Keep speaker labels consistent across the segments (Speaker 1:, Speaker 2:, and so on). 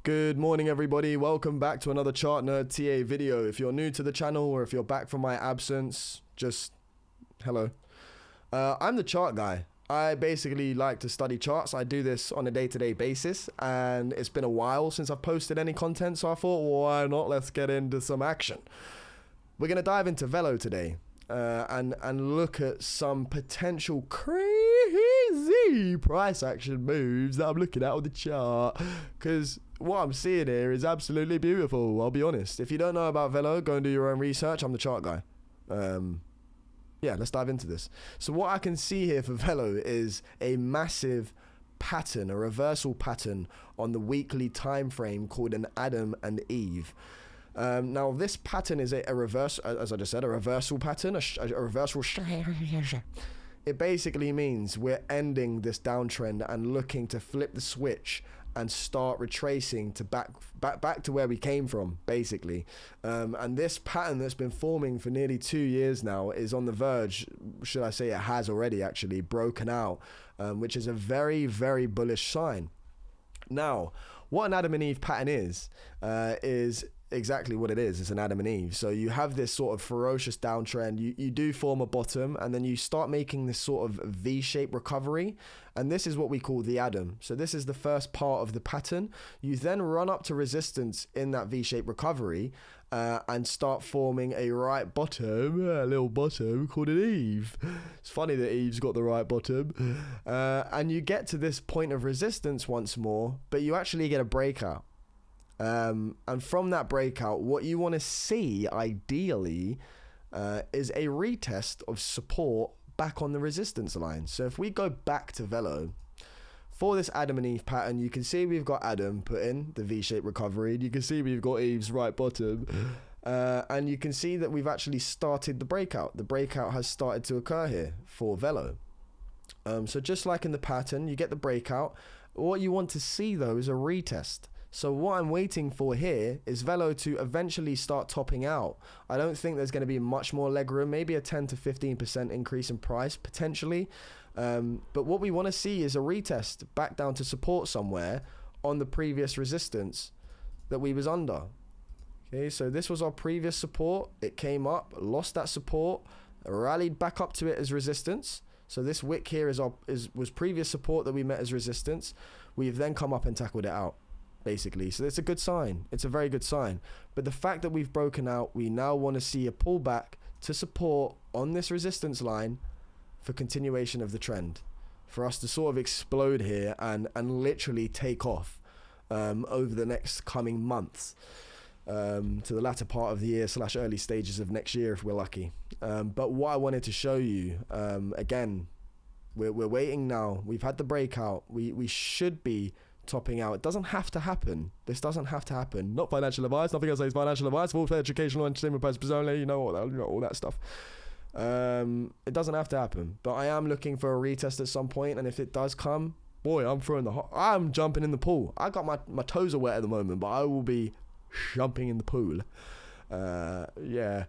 Speaker 1: Good morning everybody, welcome back to another Chart Nerd TA video. If you're new to the channel or if you're back from my absence, just hello. I'm the chart guy. I basically like to study charts. I do this on a day-to-day basis and it's been a while since I've posted any content, so I thought, why not, let's get into some action. We're going to dive into Velo today and look at some potential crazy price action moves that I'm looking at on the chart, because what I'm seeing here is absolutely beautiful. I'll be honest. If you don't know about Velo, go and do your own research. I'm the chart guy. Yeah, let's dive into this. So what I can see here for Velo is a massive pattern, a reversal pattern on the weekly time frame called an Adam and Eve. Now this pattern is a reverse, as I just said, a reversal pattern, a reversal. It basically means we're ending this downtrend and looking to flip the switch and start retracing to back to where we came from, basically. And this pattern that's been forming for nearly 2 years now is on the verge, should I say it has already actually broken out, which is a very, very bullish sign. Now, what an Adam and Eve pattern is exactly what it is. It's an Adam and Eve. So you have this sort of ferocious downtrend, you do form a bottom, and then you start making this sort of V-shaped recovery, and this is what we call the Adam. So this is the first part of the pattern. You then run up to resistance in that V-shaped recovery and start forming a right bottom, a little bottom called an Eve. It's funny that Eve's got the right bottom. And you get to this point of resistance once more, but you actually get a breakout. And from that breakout, what you want to see ideally is a retest of support back on the resistance line. So if we go back to Velo for this Adam and Eve pattern, you can see we've got Adam put in the V-shaped recovery, and you can see we've got Eve's right bottom, and you can see that we've actually started the breakout. The breakout has started to occur here for Velo. So just like in the pattern, you get the breakout. What you want to see though is a retest. So what I'm waiting for here is Velo to eventually start topping out. I don't think there's going to be much more leg room, maybe a 10 to 15% increase in price potentially. But what we want to see is a retest back down to support somewhere on the previous resistance that we was under. Okay, so this was our previous support. It came up, lost that support, rallied back up to it as resistance. So this wick here was previous support that we met as resistance. We've then come up and tackled it out, basically. So it's a good sign. It's a very good sign. But the fact that we've broken out, we now want to see a pullback to support on this resistance line for continuation of the trend, for us to sort of explode here and literally take off over the next coming months, to the latter part of the year / early stages of next year if we're lucky. But what I wanted to show you, again, we're waiting now. We've had the breakout. We should be topping out. It doesn't have to happen. This doesn't have to happen. Not financial advice. Nothing I say is financial advice. For educational entertainment purposes only. You know all that stuff. It doesn't have to happen. But I am looking for a retest at some point, and if it does come, boy, I'm jumping in the pool. I got my toes are wet at the moment, but I will be jumping in the pool. Yeah.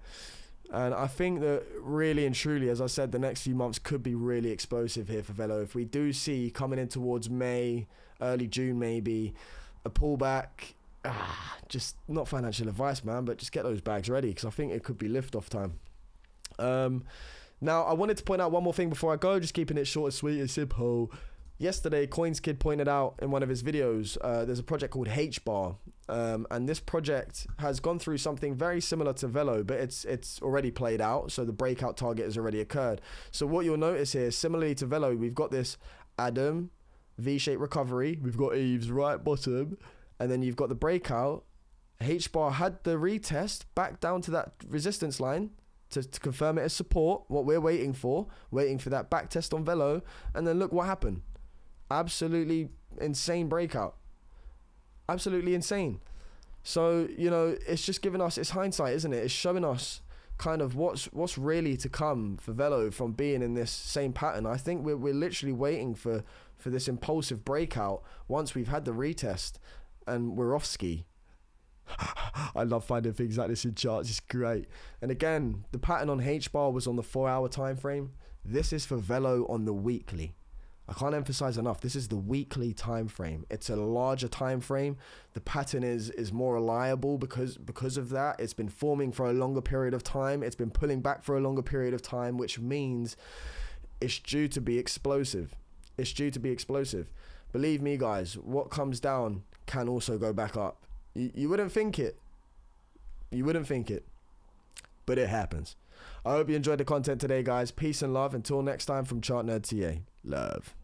Speaker 1: And I think that really and truly, as I said, the next few months could be really explosive here for Velo. If we do see coming in towards May, early June maybe, a pullback, just not financial advice, man, but just get those bags ready, because I think it could be lift-off time. Now, I wanted to point out one more thing before I go, just keeping it short and sweet and simple. Yesterday, CoinsKid pointed out in one of his videos, there's a project called H-Bar, and this project has gone through something very similar to Velo, but it's already played out, so the breakout target has already occurred. So what you'll notice here, similarly to Velo, we've got this Adam V-shaped recovery, we've got Eve's right bottom, and then you've got the breakout. H-Bar had the retest back down to that resistance line to confirm it as support, what we're waiting for that back test on Velo, and then look what happened. Absolutely insane breakout. Absolutely insane. So, you know, it's just giving us, it's hindsight, isn't it? It's showing us kind of what's really to come for Velo from being in this same pattern. I think we're literally waiting for this impulsive breakout once we've had the retest and we're off ski. I love finding things like this in charts. It's great. And again, the pattern on H-Bar was on the 4-hour time frame. This is for Velo on the weekly. I can't emphasize enough, this is the weekly time frame. It's a larger time frame. The pattern is more reliable because of that. It's been forming for a longer period of time. It's been pulling back for a longer period of time, which means it's due to be explosive. It's due to be explosive. Believe me, guys, what comes down can also go back up. You wouldn't think it. You wouldn't think it, but it happens. I hope you enjoyed the content today, guys. Peace and love. Until next time, from Chart Nerd TA. Love.